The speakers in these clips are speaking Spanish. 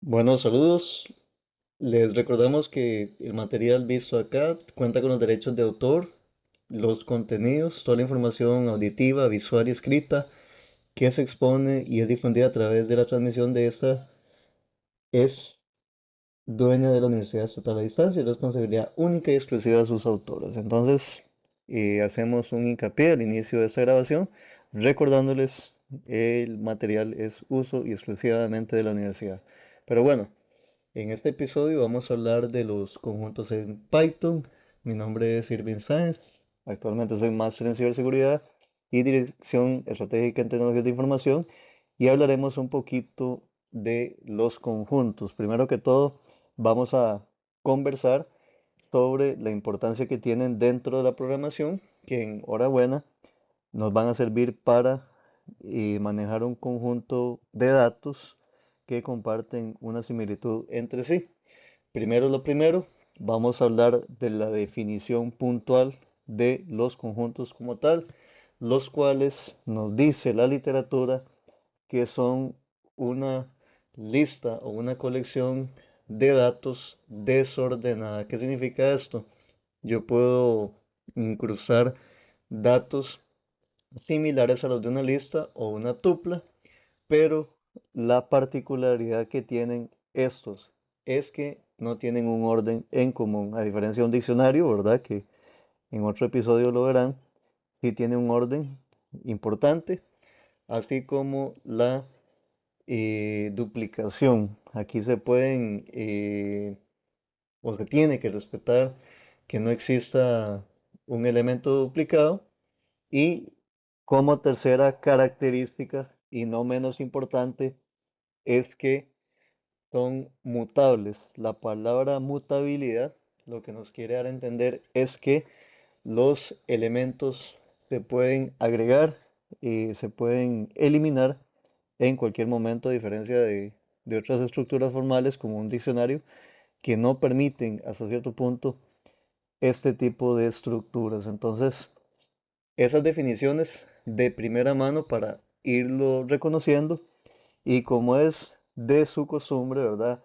Bueno, saludos. Les recordamos que el material visto acá cuenta con los derechos de autor, los contenidos, toda la información auditiva, visual y escrita que se expone y es difundida a través de la transmisión de esta es dueña de la Universidad Estatal a Distancia y responsabilidad única y exclusiva de sus autores. Entonces, hacemos un hincapié al inicio de esta grabación recordándoles el material es uso y exclusivamente de la universidad. Pero bueno, en este episodio vamos a hablar de los conjuntos en Python. Mi nombre es Irving Sáenz. Actualmente soy máster en ciberseguridad y dirección estratégica en tecnologías de información y hablaremos un poquito de los conjuntos. Primero que todo, vamos a conversar sobre la importancia que tienen dentro de la programación, que en hora buena nos van a servir para manejar un conjunto de datos que comparten una similitud entre sí. Primero lo primero, vamos a hablar de la definición puntual de los conjuntos como tal, los cuales nos dice la literatura que son una lista o una colección de datos desordenada. ¿Qué significa esto? Yo puedo incrustar datos similares a los de una lista o una tupla, pero la particularidad que tienen estos es que no tienen un orden en común, a diferencia de un diccionario, ¿verdad? Que en otro episodio lo verán, sí tiene un orden importante, así como la duplicación. Aquí se pueden o se tiene que respetar que no exista un elemento duplicado y como tercera característica y no menos importante es que son mutables. La palabra mutabilidad lo que nos quiere dar a entender es que los elementos se pueden agregar y se pueden eliminar en cualquier momento, a diferencia de otras estructuras formales como un diccionario que no permiten hasta cierto punto este tipo de estructuras. Entonces, esas definiciones de primera mano para irlo reconociendo y como es de su costumbre, ¿verdad?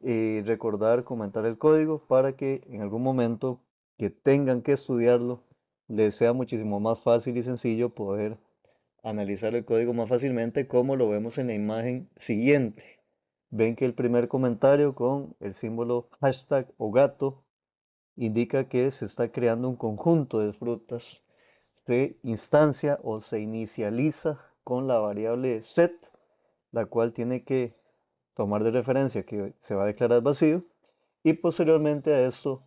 Recordar, comentar el código para que en algún momento que tengan que estudiarlo les sea muchísimo más fácil y sencillo poder analizar el código más fácilmente como lo vemos en la imagen siguiente. Ven que el primer comentario con el símbolo hashtag o gato indica que se está creando un conjunto de frutas. Se instancia o se inicializa con la variable set, la cual tiene que tomar de referencia que se va a declarar vacío y posteriormente a esto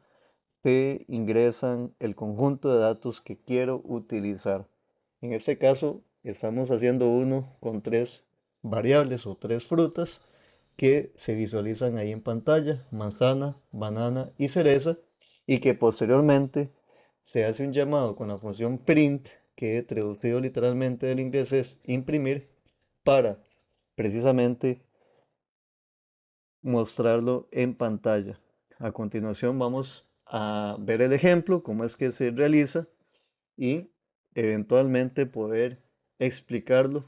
se ingresan el conjunto de datos que quiero utilizar. En este caso estamos haciendo uno con tres variables o tres frutas que se visualizan ahí en pantalla, manzana, banana y cereza, y que posteriormente se hace un llamado con la función print, que traducido literalmente del inglés es imprimir, para precisamente mostrarlo en pantalla. A continuación vamos a ver el ejemplo, cómo es que se realiza y eventualmente poder explicarlo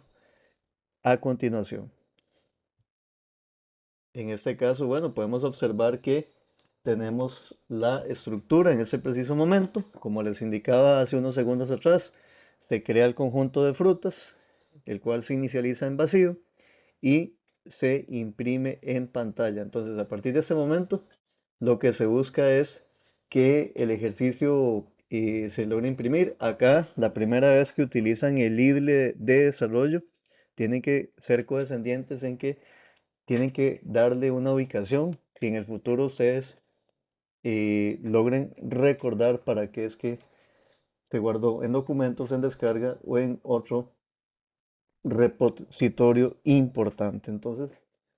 a continuación. En este caso, bueno, podemos observar que tenemos la estructura en este preciso momento. Como les indicaba hace unos segundos atrás, se crea el conjunto de frutas, el cual se inicializa en vacío y se imprime en pantalla. Entonces, a partir de este momento, lo que se busca es que el ejercicio se logre imprimir. Acá, la primera vez que utilizan el IDLE de desarrollo, tienen que ser condescendientes en que tienen que darle una ubicación que en el futuro ustedes logren recordar para qué es que se guardó en documentos, en descarga o en otro repositorio importante. Entonces,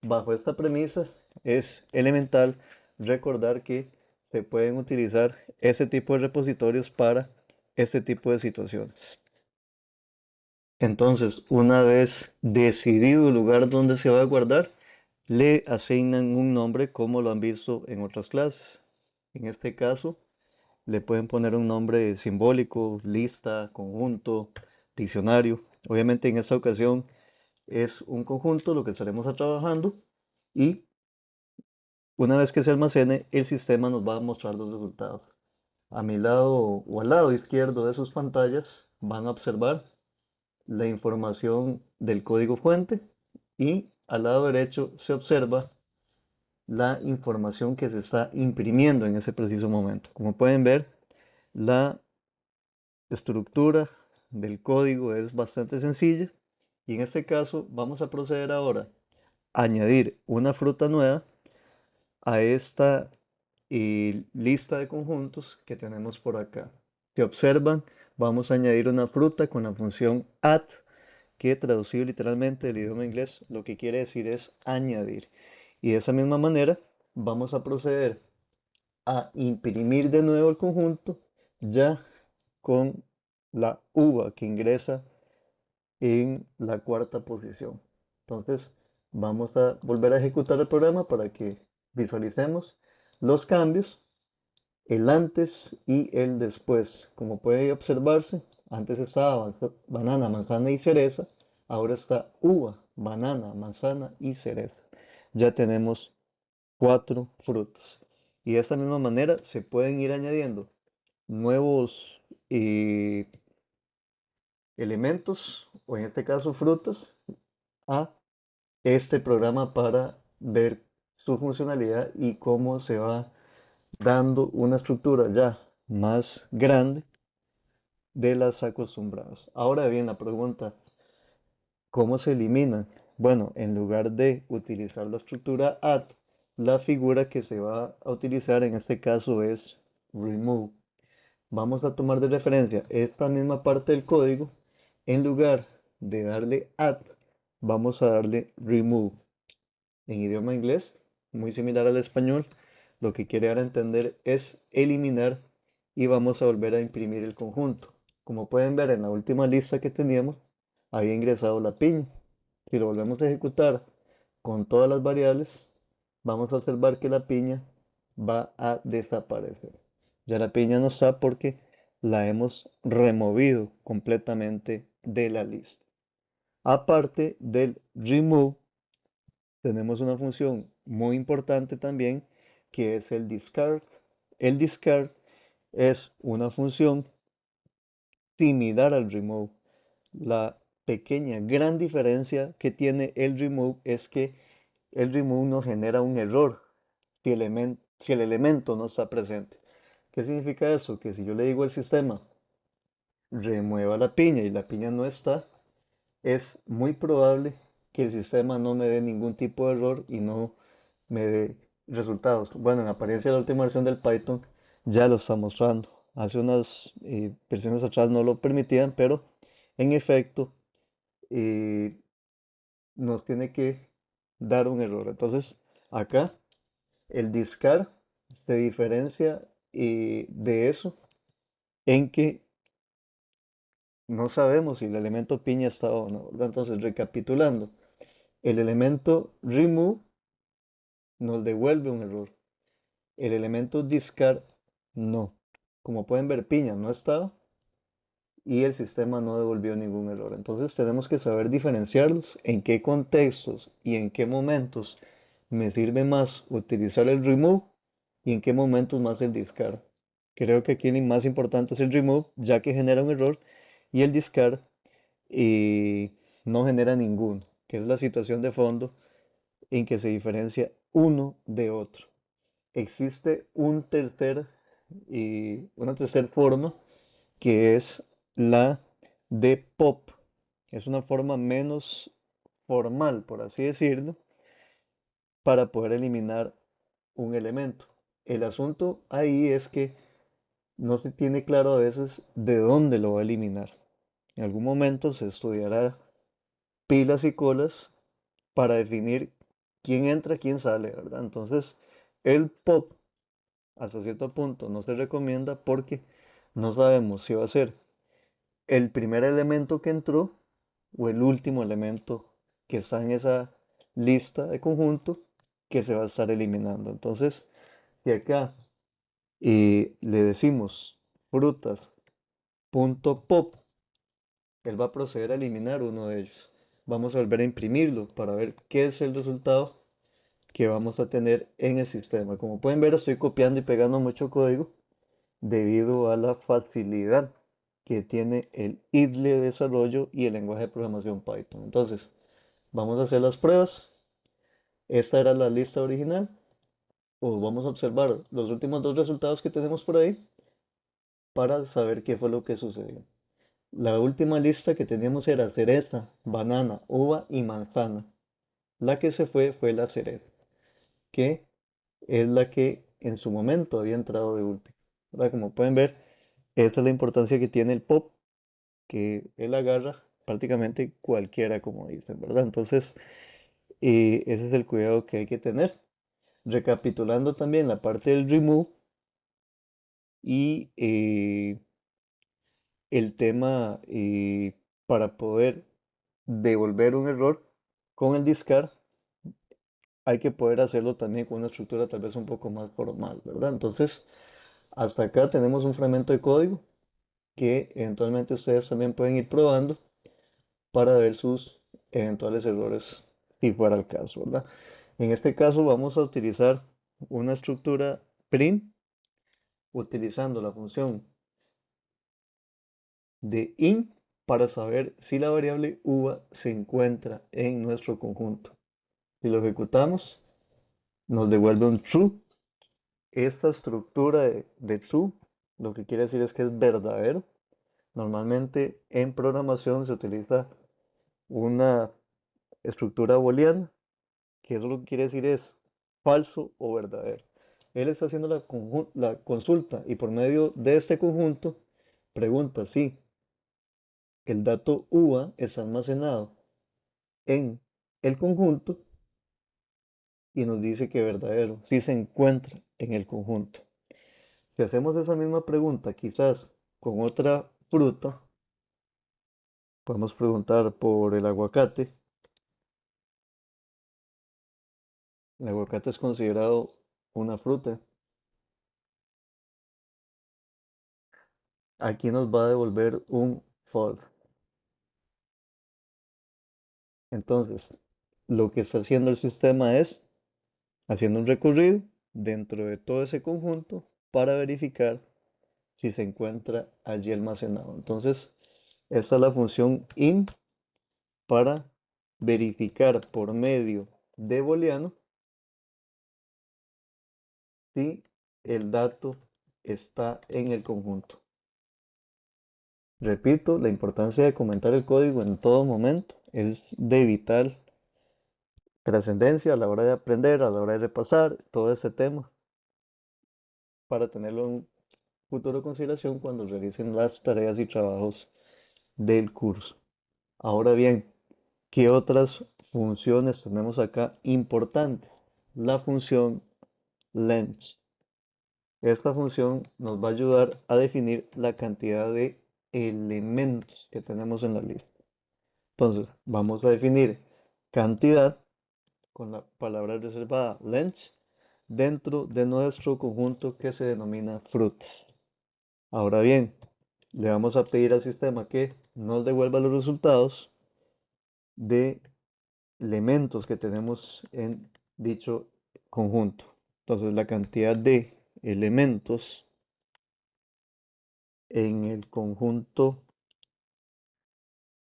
bajo esta premisa es elemental recordar que se pueden utilizar ese tipo de repositorios para este tipo de situaciones. Entonces, una vez decidido el lugar donde se va a guardar, le asignan un nombre como lo han visto en otras clases. En este caso, le pueden poner un nombre simbólico, lista, conjunto, diccionario. Obviamente en esta ocasión es un conjunto lo que estaremos trabajando y una vez que se almacene, el sistema nos va a mostrar los resultados. A mi lado o al lado izquierdo de sus pantallas van a observar la información del código fuente y al lado derecho se observa la información que se está imprimiendo en ese preciso momento. Como pueden ver, la estructura del código es bastante sencilla y en este caso vamos a proceder ahora a añadir una fruta nueva a esta lista de conjuntos que tenemos por acá. Si observan, vamos a añadir una fruta con la función add, que traducido literalmente del idioma inglés lo que quiere decir es añadir. Y de esa misma manera vamos a proceder a imprimir de nuevo el conjunto ya con la uva que ingresa en la cuarta posición. Entonces vamos a volver a ejecutar el programa para que visualicemos los cambios, el antes y el después. Como puede observarse, antes estaba banana, manzana y cereza, ahora está uva, banana, manzana y cereza. Ya tenemos 4 frutas. Y de esta misma manera se pueden ir añadiendo nuevos eh, elementos, o en este caso frutas, a este programa para ver su funcionalidad y cómo se va dando una estructura ya más grande de las acostumbradas. Ahora bien, la pregunta, ¿cómo se elimina? Bueno, en lugar de utilizar la estructura add, la figura que se va a utilizar en este caso es remove. Vamos a tomar de referencia esta misma parte del código. En lugar de darle add, vamos a darle remove. En idioma inglés, muy similar al español, lo que quiere dar a entender es eliminar y vamos a volver a imprimir el conjunto. Como pueden ver en la última lista que teníamos, había ingresado la piña. Si lo volvemos a ejecutar con todas las variables, vamos a observar que la piña va a desaparecer. Ya la piña no está porque la hemos removido completamente de la lista. Aparte del remove, tenemos una función muy importante también que es el discard. El discard es una función similar al remove. La pequeña, gran diferencia que tiene el remove es que el remove nos genera un error si el elemento no está presente. ¿Qué significa eso? Que si yo le digo al sistema remueva la piña y la piña no está, es muy probable que el sistema no me dé ningún tipo de error y no me dé resultados. Bueno, en apariencia la última versión del Python ya lo está mostrando. Hace unas versiones atrás no lo permitían, pero en efecto eh, nos tiene que dar un error. Entonces, acá el discard se diferencia de eso en que no sabemos si el elemento piña está o no, ¿verdad? Entonces, recapitulando, el elemento remove nos devuelve un error. El elemento discard no. Como pueden ver, piña no estaba y el sistema no devolvió ningún error. Entonces tenemos que saber diferenciarlos, en qué contextos y en qué momentos me sirve más utilizar el remove y en qué momentos más el discard. Creo que aquí el más importante es el remove, ya que genera un error, y el discard no genera ninguno, que es la situación de fondo en que se diferencia uno de otro. Existe una tercera forma que es la de pop. Es una forma menos formal, por así decirlo, para poder eliminar un elemento. El asunto ahí es que no se tiene claro a veces de dónde lo va a eliminar. En algún momento se estudiará pilas y colas para definir quién entra, quién sale, ¿verdad? Entonces, el pop hasta cierto punto no se recomienda porque no sabemos si va a ser el primer elemento que entró o el último elemento que está en esa lista de conjunto que se va a estar eliminando. Entonces, si acá le decimos frutas.pop, él va a proceder a eliminar uno de ellos. Vamos a volver a imprimirlo para ver qué es el resultado que vamos a tener en el sistema. Como pueden ver, estoy copiando y pegando mucho código debido a la facilidad que tiene el IDLE de desarrollo y el lenguaje de programación Python. Entonces, vamos a hacer las pruebas. Esta era la lista original. O vamos a observar los últimos dos resultados que tenemos por ahí para saber qué fue lo que sucedió. La última lista que teníamos era cereza, banana, uva y manzana. La que se fue la cereza, que es la que en su momento había entrado de último. ¿Verdad? Como pueden ver, esa es la importancia que tiene el pop, que él agarra prácticamente cualquiera, como dicen, ¿verdad? Entonces, ese es el cuidado que hay que tener. Recapitulando también la parte del remove y el tema para poder devolver un error con el discard, hay que poder hacerlo también con una estructura tal vez un poco más formal, ¿verdad? Entonces, hasta acá tenemos un fragmento de código que eventualmente ustedes también pueden ir probando para ver sus eventuales errores si fuera el caso, ¿verdad? En este caso vamos a utilizar una estructura print utilizando la función de in para saber si la variable uva se encuentra en nuestro conjunto. Si lo ejecutamos, nos devuelve un true. Esta estructura de true lo que quiere decir es que es verdadero. Normalmente en programación se utiliza una estructura booleana, que eso lo que quiere decir es falso o verdadero. Él está haciendo la consulta y por medio de este conjunto pregunta si el dato uva está almacenado en el conjunto y nos dice que verdadero, si se encuentra en el conjunto. Si hacemos esa misma pregunta quizás con otra fruta, podemos preguntar por el aguacate. El aguacate es considerado una fruta. Aquí nos va a devolver un false. Entonces, lo que está haciendo el sistema es haciendo un recorrido dentro de todo ese conjunto para verificar si se encuentra allí almacenado. Entonces, esta es la función in para verificar por medio de booleano si el dato está en el conjunto. Repito, la importancia de comentar el código en todo momento es de vital trascendencia a la hora de aprender, a la hora de repasar todo este tema, para tenerlo en futuro consideración cuando realicen las tareas y trabajos del curso. Ahora bien, ¿qué otras funciones tenemos acá importantes? La función length. Esta función nos va a ayudar a definir la cantidad de elementos que tenemos en la lista. Entonces, vamos a definir cantidad con la palabra reservada length dentro de nuestro conjunto que se denomina frutas. Ahora bien, le vamos a pedir al sistema que nos devuelva los resultados de elementos que tenemos en dicho conjunto. Entonces, la cantidad de elementos en el conjunto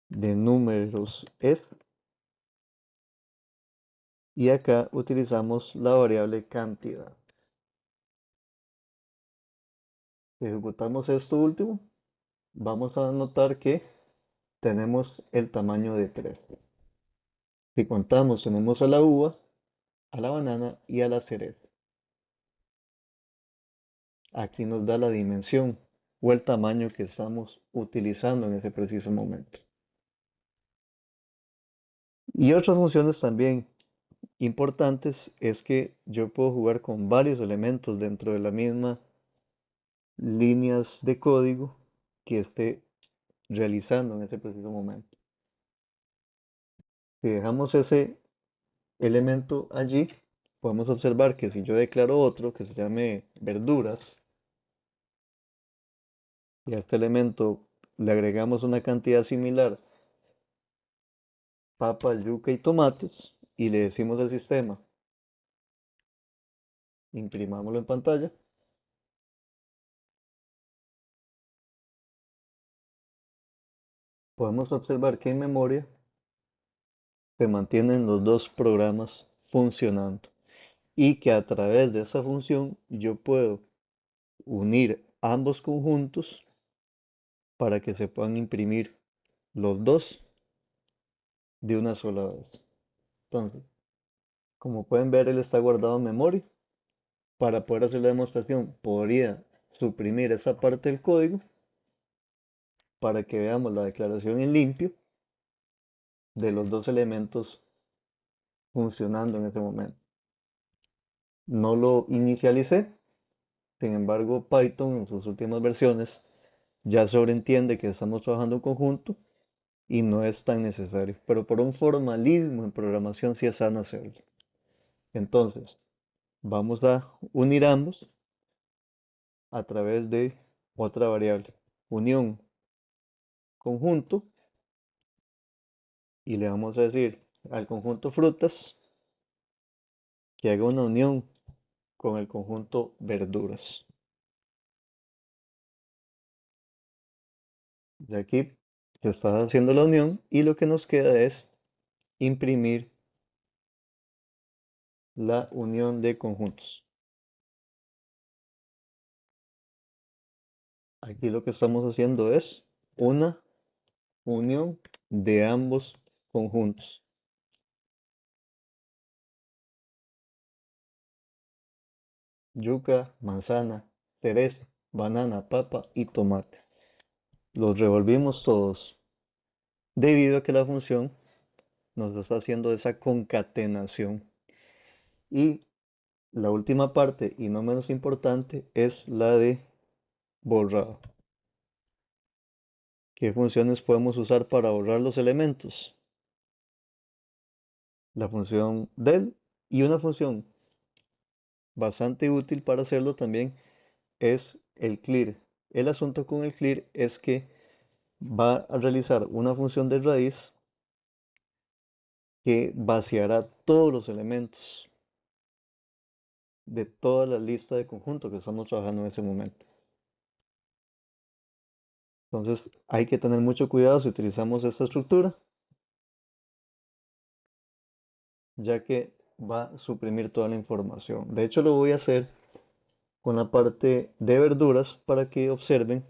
de números es, y acá utilizamos la variable cantidad. Si ejecutamos esto último, vamos a notar que tenemos el tamaño de 3. Si contamos, tenemos a la uva, a la banana y a la cereza. Aquí nos da la dimensión o el tamaño que estamos utilizando en ese preciso momento. Y otras funciones también importantes es que yo puedo jugar con varios elementos dentro de la misma líneas de código que esté realizando en ese preciso momento. Si dejamos ese elemento allí, podemos observar que si yo declaro otro que se llame verduras y a este elemento le agregamos una cantidad similar, papa, yuca y tomates, y le decimos al sistema Imprimámoslo en pantalla. Podemos observar que en memoria se mantienen los dos programas funcionando y que a través de esa función yo puedo unir ambos conjuntos para que se puedan imprimir los dos de una sola vez. Entonces, como pueden ver, él está guardado en memoria. Para poder hacer la demostración, podría suprimir esa parte del código para que veamos la declaración en limpio de los dos elementos funcionando en ese momento. No lo inicialicé, sin embargo, Python en sus últimas versiones ya sobreentiende que estamos trabajando en conjunto y no es tan necesario, pero por un formalismo en programación sí es sano hacerlo. Entonces, vamos a unir ambos a través de otra variable, unión conjunto, y le vamos a decir al conjunto frutas que haga una unión con el conjunto verduras. De aquí se está haciendo la unión y lo que nos queda es imprimir la unión de conjuntos. Aquí lo que estamos haciendo es una unión de ambos conjuntos. Yuca, manzana, cereza, banana, papa y tomate. Los revolvimos todos debido a que la función nos está haciendo esa concatenación. Y la última parte, y no menos importante, es la de borrado. ¿Qué funciones podemos usar para borrar los elementos? La función del, y una función bastante útil para hacerlo también es el clear. El asunto con el clear es que va a realizar una función de raíz que vaciará todos los elementos de toda la lista de conjuntos que estamos trabajando en ese momento. Entonces hay que tener mucho cuidado si utilizamos esta estructura, ya que va a suprimir toda la información. De hecho, lo voy a hacer con la parte de verduras para que observen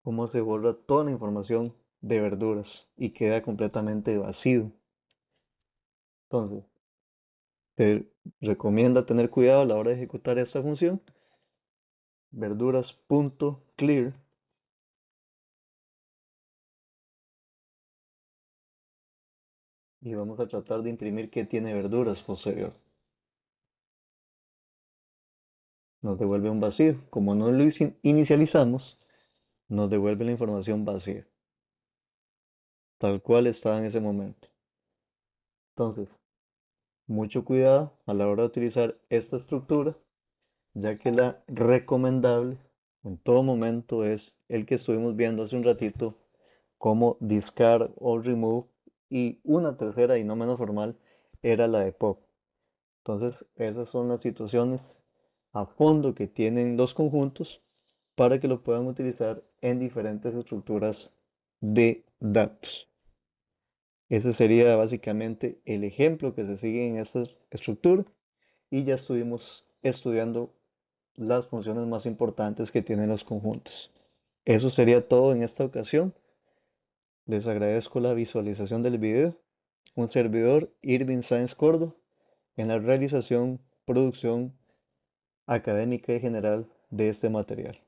cómo se borra toda la información de verduras y queda completamente vacío. Entonces, se recomienda tener cuidado a la hora de ejecutar esta función. Verduras.clear y vamos a tratar de imprimir que tiene verduras posterior. Nos devuelve un vacío. Como no lo inicializamos, nos devuelve la información vacía, tal cual estaba en ese momento. Entonces, mucho cuidado a la hora de utilizar esta estructura, ya que la recomendable en todo momento es el que estuvimos viendo hace un ratito, como discard o remove, y una tercera y no menos formal era la de pop. Entonces, esas son las situaciones a fondo que tienen los conjuntos para que lo puedan utilizar en diferentes estructuras de datos. Ese sería básicamente el ejemplo que se sigue en esta estructura y ya estuvimos estudiando las funciones más importantes que tienen los conjuntos. Eso sería todo en esta ocasión. Les agradezco la visualización del video. Un servidor, Irving Sáenz Córdoba, en la realización, producción académica y general de este material.